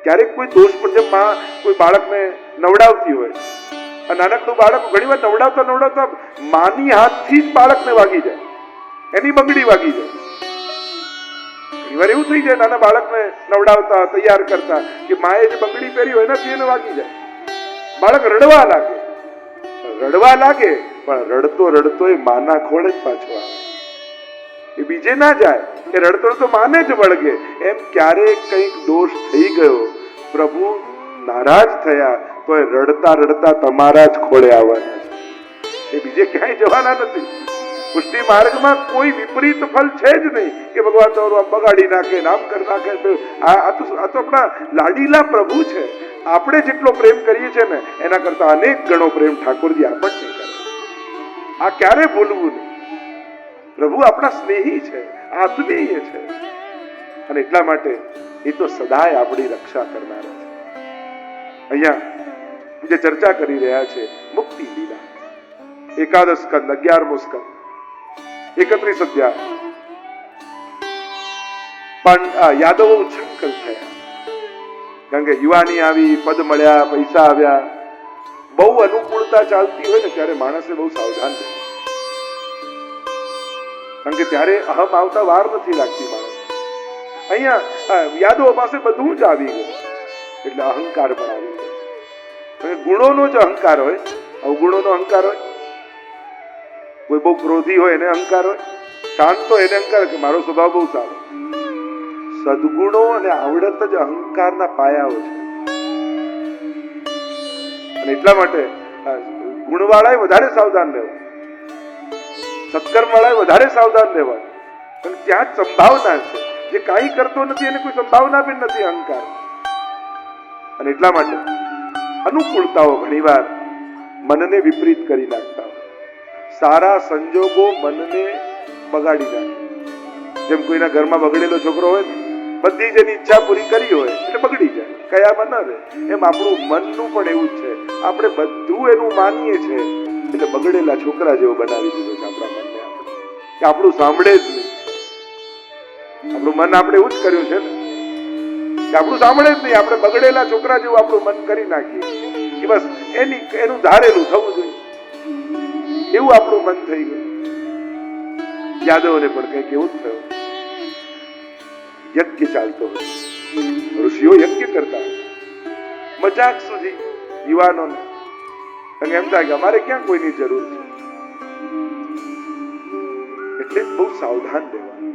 ક્યારેક કોઈ દોષ પણ, જેમ માં કોઈ બાળકને નવડાવતી હોય, આ નાનકડું બાળક ઘણી વાર નવડાવતા માની હાથથી જ બાળકને વાગી જાય, એની બંગડી વાગી જાય. ઘણી વાર એવું થઈ જાય નાના બાળકને નવડાવતા તૈયાર કરતા કે માએ જે બંગડી પહેરી હોય એનાથી એને વાગી જાય. બાળક રડવા લાગે પણ રડતો રડતો એ માના ખોળે જ પાછો આવે, એ બીજે ના જાય, એ રડતો રડતો માને જ વળગે. એમ ક્યારેક કંઈક દોષ થઈ ગયો, પ્રભુ નારાજ થયા, તો એ રડતા રડતા તમારા જ ખોળે આવવાના છે, એ બીજે ક્યાંય જવાના નથી. પુષ્ટિ માર્ગમાં કોઈ વિપરીત ફલ છે જ નહીં કે ભગવાન તમારું આમ બગાડી નાખે, આમ કરી નાખે. આ તો આપણા લાડીલા પ્રભુ છે. આપણે જેટલો પ્રેમ કરીએ છીએ ને એના કરતા અનેક ગણો પ્રેમ ઠાકોરજી આપણને કરે. આ ક્યારે ભૂલવું નહીં. પ્રભુ આપણા સ્નેહી છે, આત્મીય છે, અને એટલા માટે એ તો સદાય આપણી રક્ષા કરનારા છે. અહીંયા જે ચર્ચા કરી રહ્યા છે મુક્તિ લીલા, 11 સ્કંદ, 11મો સ્કંદ, 31 અધ્યાય. પણ યાદવો ઉચ્છૃંખલ થયા, કારણ કે યુવાની આવી, પદ મળ્યા, પૈસા આવ્યા. બહુ અનુકૂળતા ચાલતી હોય ને ત્યારે માણસે બહુ સાવધાન રહેવું, કારણ કે ત્યારે અહમ આવતા વાર નથી લાગતી માણસ. અહીંયા યાદવો પાસે બધું જ આવી ગયું એટલે અહંકાર પણ આવી ગયો. ગુણોનો જ અહંકાર હોય, અવગુણોનો અહંકાર હોય. કોઈ બહુ ક્રોધી હોય એને અહંકાર હોય, શાંત હોય એને અહંકાર કે મારો સ્વભાવ બહુ સારો. સદગુણો અને આવડત જ અહંકારના પાયાઓ છે. અને એટલા માટે ગુણવાળાએ વધારે સાવધાન રહેવું, સત્કર્મ વાળાએ વધારે સાવધાન રહેવા, કારણ કે ત્યાં જ સંભાવના છે. જે કાંઈ કરતો નથી એને કોઈ સંભાવના પણ નથી અહંકાર. અને એટલા માટે અનુકૂળતાઓ ઘણીવાર મનને વિપરીત કરી નાખતા હોય. સારા સંજોગો મનને બગાડી નાખે. જેમ કોઈના ઘરમાં બગડેલો છોકરો હોય ને, બધી જ એની ઈચ્છા પૂરી કરી હોય એટલે બગડી જાય, કયામાં ન રહે. એમ આપણું મનનું પણ એવું જ છે. આપણે બધું એનું માનીએ છીએ એટલે બગડેલા છોકરા જેવો બનાવી દીધો છે આપણા મનને. કે આપણું સાંભળે જ નહીં. આપણું મન આપણે એવું જ કર્યું છે ને કે આપણું સાંભળે જ નહીં. આપણે બગડેલા છોકરા જેવું આપણું મન કરી નાખીએ કે બસ એનું ધારેલું થવું જોઈએ, એવું આપણું મન થઈ ગયું. યાદવને પણ કંઈક એવું જ થયું. યજ્ઞ ચાલતો હતો, ઋષિઓ યજ્ઞ કરતા, મજાક સુધી યુવાનોને એમ થાય કે અમારે ક્યાં કોઈની જરૂર છે. એટલે બહુ સાવધાન રહેવાનું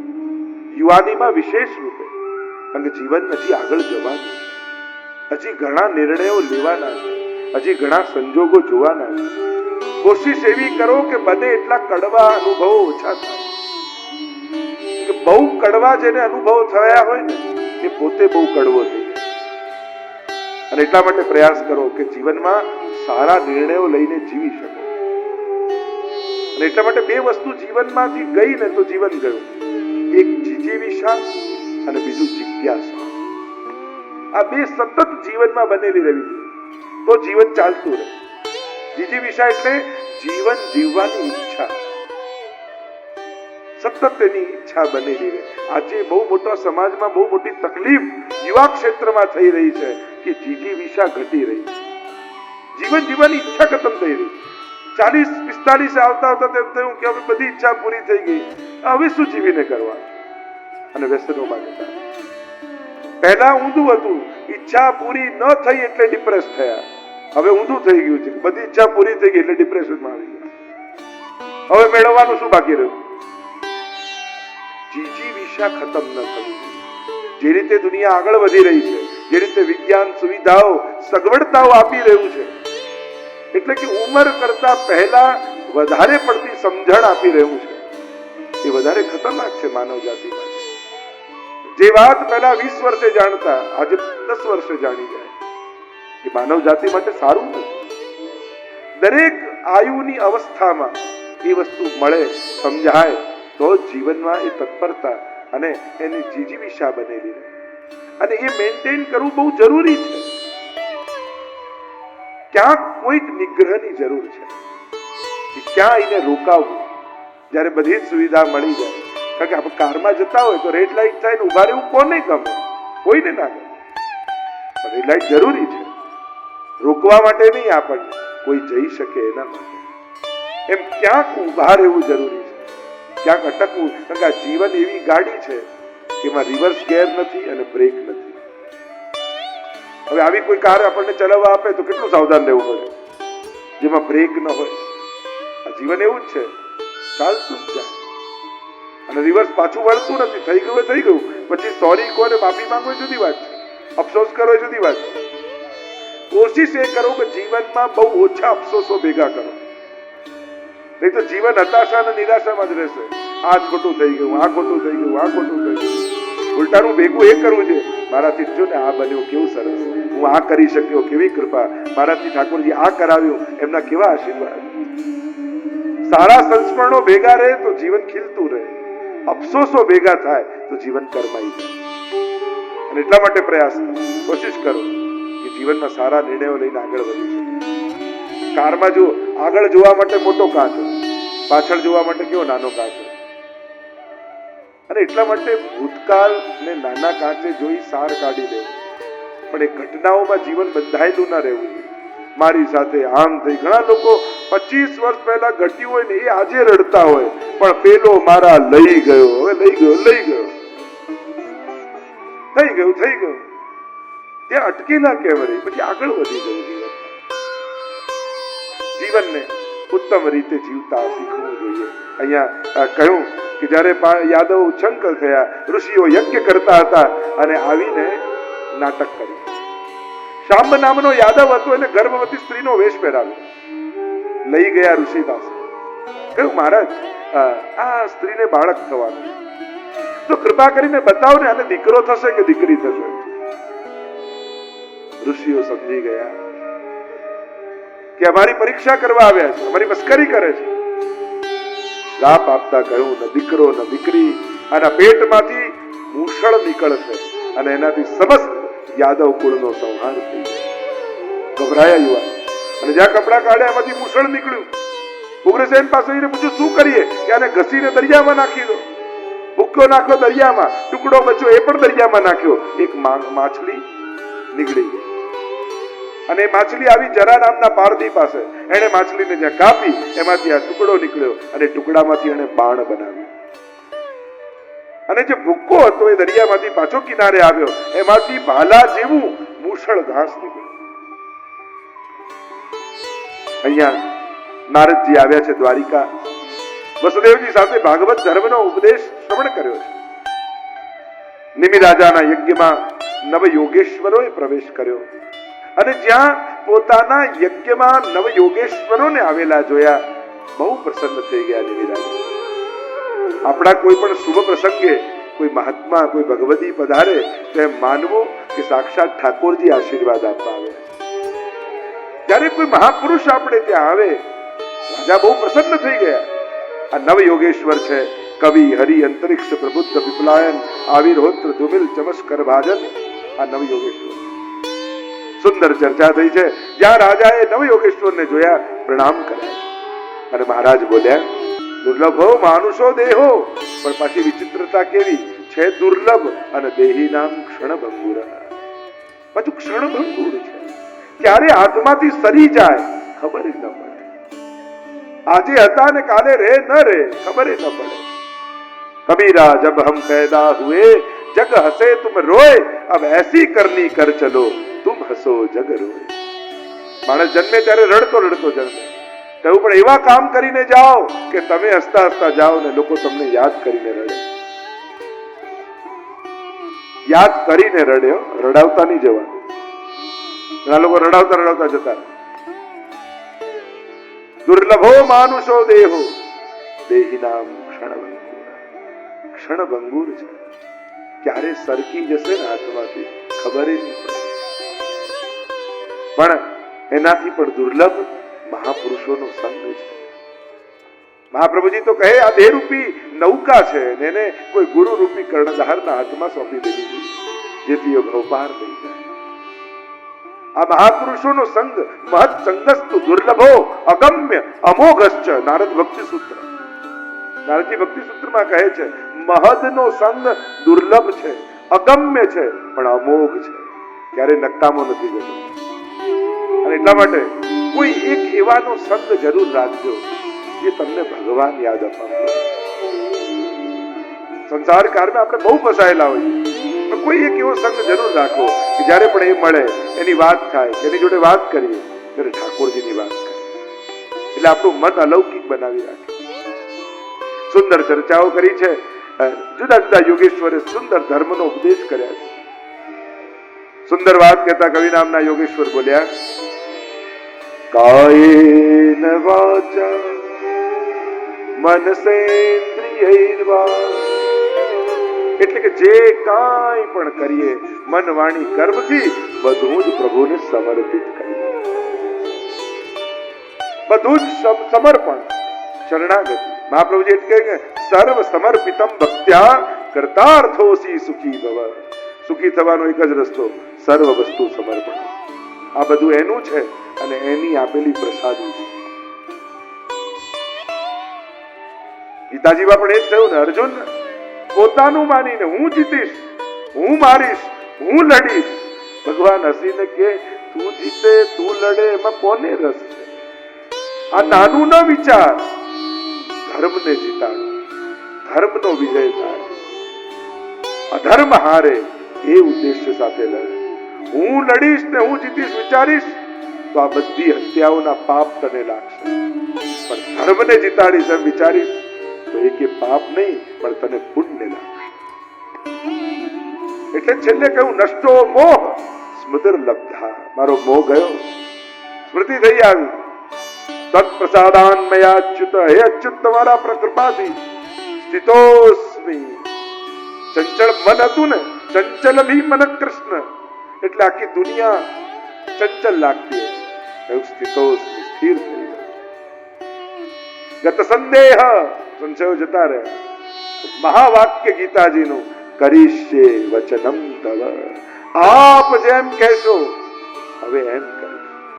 યુવાનીમાં વિશેષ રૂપે, કારણ કે જીવન હજી આગળ જવાનું છે, હજી ઘણા નિર્ણયો લેવાના છે, હજી ઘણા સંજોગો જોવાના છે. કોશિશ એવી કરો કે બને એટલા કડવા અનુભવો ઓછા થાય. બહુ કડવા જેને અનુભવ થયા હોય ને એ પોતે બહુ કડવો થઈ જાય. અને એટલા માટે પ્રયાસ કરો કે જીવનમાં સારા નિર્ણયો લઈને જીવી શકો. અને એટલા માટે બે વસ્તુ જીવનમાંથી ગઈ ને તો જીવન ગયું. એક જીજીવિષા અને બીજું જિજ્ઞાસા. આ બે સતત જીવનમાં બનેલી રહેવી તો જીવન ચાલતું રહે. જીજીવિષા એટલે જીવન જીવવાની ઈચ્છા, સતત એની ઈચ્છા બનેલી રહે. આજે બહુ મોટા સમાજમાં બહુ મોટી તકલીફ યુવા ક્ષેત્રમાં થઈ રહી છે કે જીજીવિષા ઘટી રહી છે. જીવન જીવવાની ઈચ્છા ખતમ થઈ રહી. 40-45 આવતા તેમ થયું કે હવે બધી ઈચ્છા પૂરી થઈ ગઈ, હવે શું જીવીને કરવા, અને વ્યસનોમાં જતા. પહેલા ઊંધું હતું, ઈચ્છા પૂરી ન થઈ એટલે ડિપ્રેસ થયા. હવે ઊંધું થઈ ગયું છે, બધી ઈચ્છા પૂરી થઈ ગઈ એટલે ડિપ્રેશનમાં આવી ગયા. હવે મેળવવાનું શું બાકી રહ્યું? જીજીવિષા ખતમ ન થવી. જે રીતે દુનિયા આગળ વધી રહી છે, જે રીતે વિજ્ઞાન સુવિધાઓ સગવડતાઓ આપી રહ્યું છે, એટલે કે ઉંમર કરતા પહેલા વધારે પડતી સમજણ આપી રહ્યું છે, એ વધારે ખતરનાક છે માનવ જાતિ માટે. જે વાત પહેલા 20 વર્ષે જાણતા આજે 10 વર્ષે જાણી જાય એ માનવ જાતિ માટે સારું નથી. દરેક આયુની અવસ્થામાં એ વસ્તુ મળે, સમજાય તો જીવનમાં એ તત્પરતા અને એની જીજીવિષા બનેલી રહે. અને એ મેન્ટેન કરવું બહુ જરૂરી છે. ક્યાંક કોઈક નિગ્રહની જરૂર છે કે ક્યાં એને રોકાવવું જ્યારે બધી જ સુવિધા મળી જાય. કારણ કે આપણે કારમાં જતા હોય તો રેડ લાઇટ થાય ને ઉભા રહેવું કોને ગમે? કોઈને ના ગમે. રેડ લાઇટ જરૂરી છે, રોકવા માટે નહીં, આપણને કોઈ જઈ શકે એના માટે. એમ ક્યાંક ઉભા રહેવું જરૂરી છે, ક્યાંક અટકવું. કારણ કે આ જીવન એવી ગાડી છે કે એમાં રિવર્સ ગેર નથી અને બ્રેક નથી. હવે આવી કોઈ કાર આપણને ચલાવવા આપે તો કેટલું સાવધાન રહેવું પડે, જેમાં બ્રેક ન હોય. આ જીવન એવું જ છે, ચાલતું જ જાય અને રિવર્સ પાછું વળતું નથી. થઈ ગયું થઈ ગયું, પછી સોરી કહો ને માફી માંગો એ જુદી વાત છે, અફસોસ કરો એ જુદી વાત છે. કોશિશ એ કરો કે જીવનમાં બહુ ઓછા અફસોસો ભેગા કરો, નહીં તો જીવન હતાશા અને નિરાશામાં જ રહેશે. આ જ ખોટું થઈ ગયું, આ ખોટું થઈ ગયું, આ ખોટું થઈ ગયું. ઉલટાનું ભેગું એ કરવું છે, મારાથી જો ને આ બન્યું કેવું સરસ, હું આ કરી શક્યો કેવી કૃપા, મારાથી ઠાકોરજી આ કરાવ્યું એમના કેવા આશીર્વાદ. સારા સંસ્મરણો ભેગા રહે તો જીવન ખીલતું રહે, અફસોસો ભેગા થાય તો જીવન કરમાઈ જાય. અને એટલા માટે પ્રયાસ કરો, કોશિશ કરો કે જીવનમાં સારા નિર્ણયો લઈને આગળ વધી શકે. કારમાં જો આગળ જોવા માટે મોટો કાચ હોય, પાછળ જોવા માટે કેવો નાનો કાચ હોય. અને એટલા માટે ભૂતકાળ ને નાના કાચે જોઈ સાર કાઢી લેવું, પણ એ ઘટનાઓમાં જીવન બંધાયેલું ના રહેવું. મારી સાથે આમ થઈ, ઘણા લોકો 25 વર્ષ પહેલા ઘટ્યું હોય ને એ આજે રડતા હોય, પણ પેલો મારા લઈ ગયો, હવે લઈ ગયો થઈ ગયું, ત્યાં અટકી ના કેમ રહી, પછી આગળ વધી ગયું. જીવનને ઉત્તમ રીતે જીવતા શીખવું જોઈએ. અહીંયા કહ્યું કે જયારે યાદવ ઉચ્છંકલ થયા, ઋષિઓ યજ્ઞ કરતા હતા અને આવીને નાટક કર્યું. શાંબ નામનો યાદવ હતો, એને ગર્ભવતી સ્ત્રીનો વેશ પહેરાવ્યો, લઈ ગયા ઋષિ પાસે. કહ્યું મહારાજ, આ સ્ત્રીને બાળક થવાનું, તો કૃપા કરીને બતાવો ને, આને દીકરો થશે કે દીકરી થશે. ઋષિઓ સમજી ગયા કે અમારી પરીક્ષા કરવા આવ્યા છે, અમારી મસ્કરી કરે છે. શ્રાપ આપતા કહ્યું, ન દીકરો ન દીકરી, આના પેટમાંથી મૂષળ નીકળશે અને એનાથી સમસ્ત યાદવ કુળનો સંહાર થઈ ગયો. ગભરાયા યુવાન, અને જ્યાં કપડા કાઢ્યા એમાંથી મૂષળ નીકળ્યું. ઉગ્રસેન પાસે જઈને પૂછ્યું શું કરીએ? કે આને ઘસીને દરિયામાં નાખી દો. ભૂક્કો નાખ્યો દરિયામાં, ટુકડો બચ્યો એ પણ દરિયામાં નાખ્યો. એક માછલી નીકળી ગઈ અને એ માછલી આવી જરા નામના પારધી પાસે. એને માછલીને જ્યાં કાપી એમાંથી આ ટુકડો નીકળ્યો અને ટુકડામાંથી એને બાણ બનાવ્યું. અને જે ભૂક્કો હતો એ દરિયામાંથી પાછો કિનારે આવ્યો, એમાંથી ભાલા જેવું મૂષળ ઘાસ નીકળ્યું. અહીંયા નારદજી આવ્યા છે દ્વારિકા, વસુદેવજી સાથે ભાગવત ધર્મનો ઉપદેશ શ્રવણ કર્યો છે. નિમિ રાજાના યજ્ઞમાં નવ યોગેશ્વરોએ પ્રવેશ કર્યો અને જ્યાં પોતાના યજ્ઞમાં નવ યોગેશ્વરોને આવેલા જોયા, બહુ પ્રસન્ન થઈ ગયા નિમિ રાજા. આપણા કોઈ પણ શુભ પ્રસંગે કોઈ મહાત્મા, કોઈ ભગવતી પધારે તો એમ માનવું કે સાક્ષાત ઠાકોરજી આશીર્વાદ આપવા આવે. જ્યારે કોઈ મહાપુરુષ આપણે ત્યાં આવે, રાજા બહુ પ્રસન્ન થઈ ગયા. આ નવ યોગેશ્વર છે, કવિ, હરિ, અંતરિક્ષ, પ્રબુદ્ધ, વિપલાયન, આવિર્હોત્ર, ધુમિલ, ચમસ્કર, ભાજન. આ નવ યોગેશ્વર સુંદર ચર્ચા થઈ છે. જ્યાં રાજાએ નવ યોગેશ્વરને જોયા, પ્રણામ કર્યા અને મહારાજ બોલ્યા, દુર્લભો માનુષો દેહો. પણ પાછી વિચિત્રતા કેવી છે, દુર્લભ અને દેહી નામ ક્ષણભંગુર. પાછું ક્ષણભંગુર છે, ક્યારે હાથમાંથી સરી જાય ખબર જ ન પડે. આજે હતા ને કાલે રે ન રે ખબર ન પડે. કબીરા જબ હમ पैदा हुए जग हंसे तुम रोए, अब ऐसी करनी कर चलो तुम हंसो जग रोए. માણસ જન્મે ત્યારે રડતો રડતો જન્મે, કહ્યું પણ એવા કામ કરીને જાઓ કે તમે હસતા હસતા જાઓ ને લોકો તમને યાદ કરીને રડે. યાદ કરીને રડે, રડાવતા નહીં જવાનું. ઘણા લોકો રડાવતા રડાવતા જતા. દુર્લભો માનુષો દેહો, દેહી નામ ક્ષણભંગુર. ક્ષણભંગુર છે, ક્યારે સરકી જશે ને હાથમાંથી ખબર નહીં પડે. પણ એનાથી પણ દુર્લભ મહાપુરુષોનો સંગ છે. મહાપ્રભુજી તો કહે આ દેહરૂપી નૌકા છે, એને કોઈ ગુરુ રૂપી કર્ણધારના હાથમાં સોંપી દેવી જોઈએ, જેથી એ ભવપાર થઈ જાય. આ મહાપુરુષોનો સંગ મહત સંગસ્તુ દુર્લભો અગમ્ય અમોઘશ્ચ. નારદ ભક્તિ સૂત્ર, નારદજી ભક્તિ સૂત્રમાં કહે છે મહદનો સંગ દુર્લભ છે, અગમ્ય છે, પણ અમોઘ છે. ક્યારેય નકામો નથી જતો. અને એટલા માટે કોઈ એક એવાનો સંગ જરૂર રાખજો જે તમને ભગવાન યાદ અપાવતો. સંસાર કાળમાં આપણે બહુ ફસાયેલા હોઈએ, પણ કોઈ એક એવો સંગ જરૂર રાખો કે જ્યારે પણ એ મળે એની વાત થાય, એની જોડે વાત કરીએ ત્યારે ઠાકોરજીની વાત કરીએ, એટલે આપણું મન અલૌકિક બનાવી રાખે. સુંદર ચર્ચાઓ કરી છે, જુદા જુદા યોગેશ્વરે સુંદર ધર્મનો ઉપદેશ કર્યા છે. સુંદર વાત કહેતા કવિ નામના યોગેશ્વર બોલ્યા, કાયેન વાચા મનસેન્દ્રિયૈર્વા, એટલે કે જે કાંઈ પણ કરીએ મન વાણી કર્મથી બધું જ પ્રભુને સમર્પિત કરીએ. બધું જ સમર્પણ, શરણાગતિ. મહાપ્રભુજી એટલે કે સર્વ સમર્પિતમ ભક્ત્યા કર્તાર્થોસી સુખી ભવ. સુખી થવાનો એક જ રસ્તો, સર્વ વસ્તુ સમર્પણ. આ બધું એનું છે અને એની આપેલી પ્રસાદી છે. ગીતાજીમાં પણ એ જ થયું ને, અર્જુન પોતાનું માનીને હું જીતીશ, હું મારીશ, હું લડીશ. ભગવાન હસીને કે તું જીતે તું લડે એમાં કોને રસ છે? આ નાનું ન વિચાર, ધર્મને જીતાડો, ધર્મનો વિજય થાય, અધર્મ હારે એ ઉદ્દેશ્ય સાથે લડે. હું લડીશ ને હું જીતીશ વિચારીશ તો આ બધી હત્યાઓના પાપ તને લાગશે, પણ ધર્મને જીતાડીશ એમ વિચારીશ તો એક પાપ નહીં પણ તને પુણ્ય લાગશે. એટલે છેલ્લે કહ્યું, નષ્ટો મોહ સ્મૃતિર લબ્ધા. મારો મોહ ગયો, સ્મૃતિ થઈ આવી. તત્પ્રસાદાન મયા અચ્યુત, હે અચ્યુત તમારા કૃપાથી સ્થિતોસ્મિ. ચંચળ મન હતું ને, ચંચલ ભી મન કૃષ્ણ, એટલે આખી દુનિયા ચંચલ લાગતી એવું સ્થિતોસ્મિ, સ્થિર થઈ ગયો. ગત સંદેહ, સંશયો જતા રહે. મહાવાક્ય ગીતાજીનું, કરીશ્યે વચનમ તવ. આપ જેમ કહેશો હવે એમ કર.